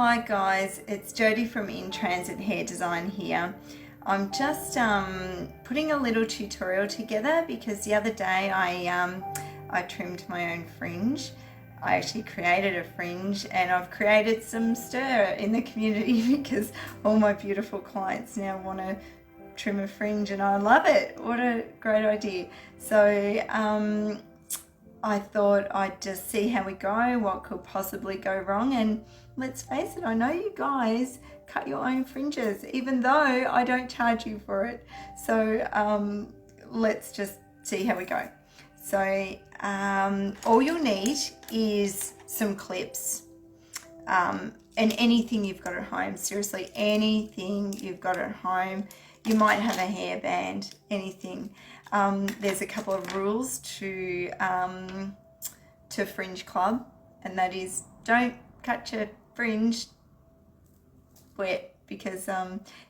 Hi guys, it's Jodie from In Transit Hair Design here. I'm just putting a little tutorial together because the other day I trimmed my own fringe. I actually created a fringe and I've created some stir in the community because all my beautiful clients now want to trim a fringe and I love it. What a great idea. So I thought I'd just see how we go, what could possibly go wrong, and let's face it, I know you guys cut your own fringes, even though I don't charge you for it. So let's just see how we go. So all you'll need is some clips and anything you've got at home, seriously, anything you've got at home. You might have a hairband, anything. There's a couple of rules to Fringe Club, and that is don't cut your fringe wet because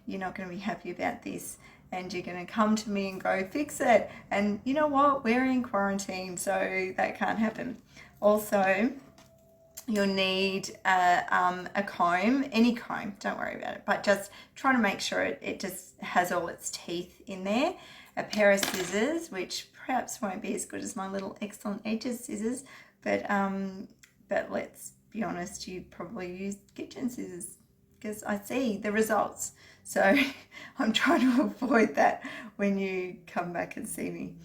you're not going to be happy about this and you're going to come to me and go fix it, and you know what, we're in quarantine, so that can't happen. Also, you'll need a comb, any comb, don't worry about it, but just try to make sure it just has all its teeth in there. A pair of scissors, which perhaps won't be as good as my little Excellent Edges scissors, but let's be honest, you probably use kitchen scissors because I see the results. So I'm trying to avoid that when you come back and see me.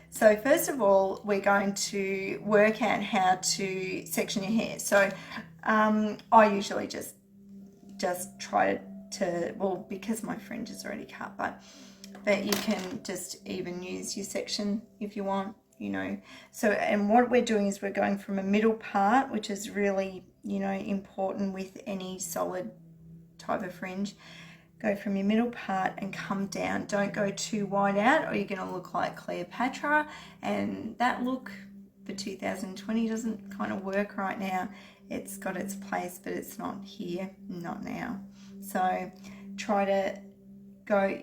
So first of all, we're going to work out how to section your hair. So I usually just try to, well, because my fringe is already cut, but you can just even use your section if you want, you know. So, and what we're doing is we're going from a middle part, which is really, you know, important with any solid type of fringe. Go from your middle part and come down. Don't go too wide out or you're going to look like Cleopatra, and that look for 2020 doesn't kind of work right now. It's got its place, but it's not here, not now. So try to go,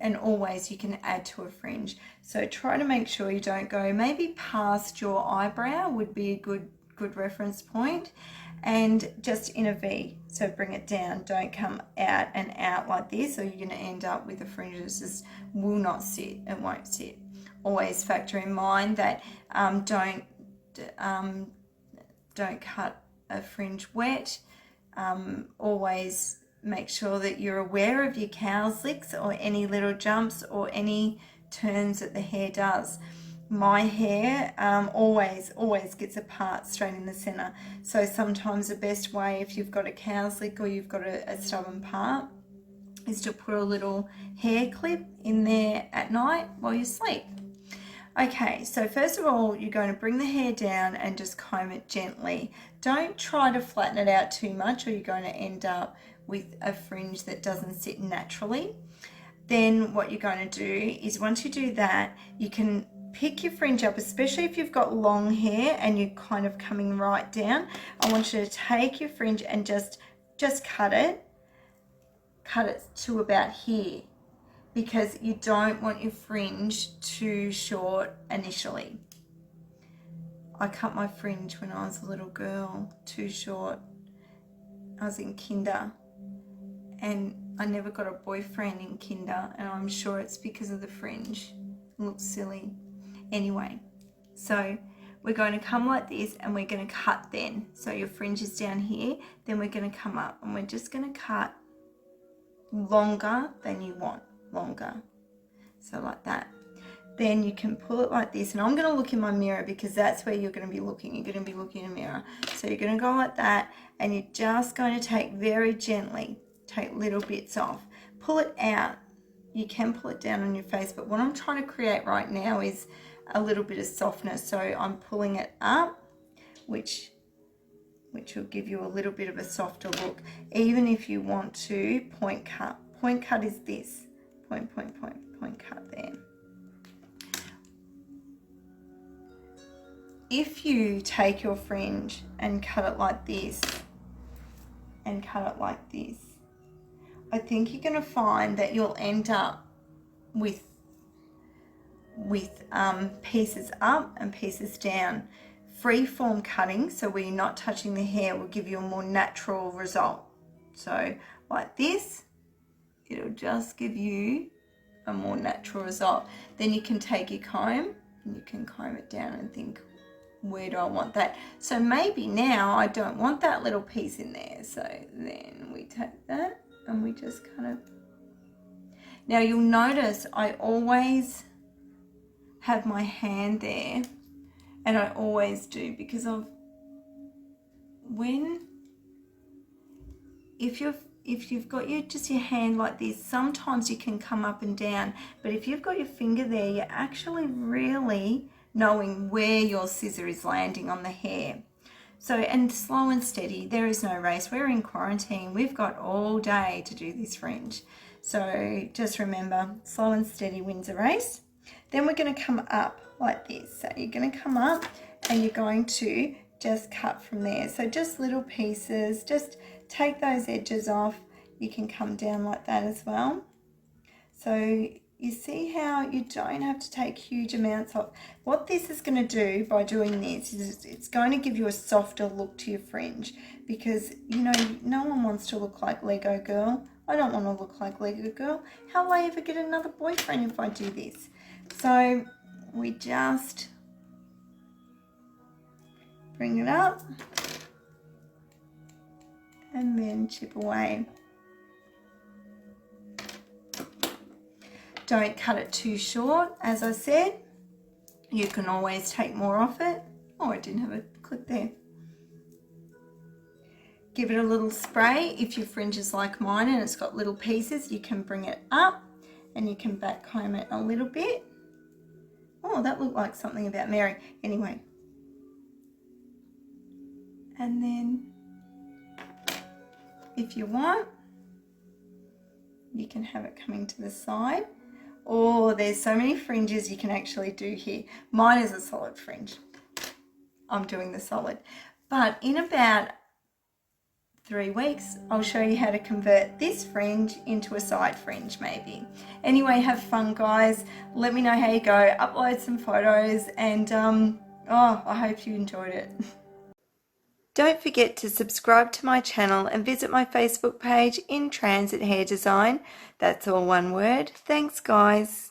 and always you can add to a fringe. So try to make sure you don't go maybe past your eyebrow would be a good reference point, and just in a V. So bring it down, don't come out and out like this, or you're going to end up with a fringe that just will not sit, it won't sit. Always factor in mind that don't cut a fringe wet. Always make sure that you're aware of your cow's licks or any little jumps or any turns that the hair does. My hair always gets a part straight in the center. So sometimes the best way, if you've got a cow's lick or you've got a stubborn part, is to put a little hair clip in there at night while you sleep. Okay, so first of all, you're going to bring the hair down and just comb it gently. Don't try to flatten it out too much or you're going to end up with a fringe that doesn't sit naturally. Then what you're going to do is, once you do that, you can pick your fringe up, especially if you've got long hair and you're kind of coming right down. I want you to take your fringe and just cut it to about here, because you don't want your fringe too short initially. I cut my fringe when I was a little girl, too short. I was in kinder and I never got a boyfriend in kinder, and I'm sure it's because of the fringe. It looks silly. Anyway, so we're going to come like this and we're going to cut then. So your fringe is down here, then we're going to come up and we're just going to cut longer than you want, longer. So like that. Then you can pull it like this, and I'm going to look in my mirror because that's where you're going to be looking. You're going to be looking in a mirror. So you're going to go like that, and you're just going to take very gently, take little bits off. Pull it out. You can pull it down on your face, but what I'm trying to create right now is a little bit of softness. So I'm pulling it up, which will give you a little bit of a softer look. Even if you want to point cut. Point cut is this. Point cut there. If you take your fringe and cut it like this and cut it like this, I think you're going to find that you'll end up with pieces up and pieces down. Free form cutting, so where you're not touching the hair, will give you a more natural result. So like this, it'll just give you a more natural result. Then you can take your comb and you can comb it down and think, where do I want that? So maybe now I don't want that little piece in there. So then we take that and we just kind of, now you'll notice I always have my hand there, and I always do, because of if you've got just your hand like this, sometimes you can come up and down, but if you've got your finger there, you're actually really knowing where your scissor is landing on the hair. So, and slow and steady, there is no race. We're in quarantine. We've got all day to do this fringe. So just remember, slow and steady wins a race. Then we're going to come up like this. So you're going to come up and you're going to just cut from there. So just little pieces, just take those edges off. You can come down like that as well. So you see how you don't have to take huge amounts off. What this is going to do by doing this is it's going to give you a softer look to your fringe, because you know, no one wants to look like Lego girl. I don't want to look like Lego girl. How will I ever get another boyfriend if I do this? So we just bring it up and then chip away. Don't cut it too short. As I said, you can always take more off it. Oh, I didn't have a clip there. Give it a little spray. If your fringe is like mine and it's got little pieces, you can bring it up and you can back comb it a little bit. Oh, that looked like something about Mary. Anyway. And then if you want, you can have it coming to the side. Oh, there's so many fringes you can actually do here. Mine is a solid fringe. I'm doing the solid. But in about 3 weeks, I'll show you how to convert this fringe into a side fringe maybe. Anyway, have fun guys. Let me know how you go. Upload some photos and oh, I hope you enjoyed it. Don't forget to subscribe to my channel and visit my Facebook page, In Transit Hair Design. That's all one word. Thanks guys.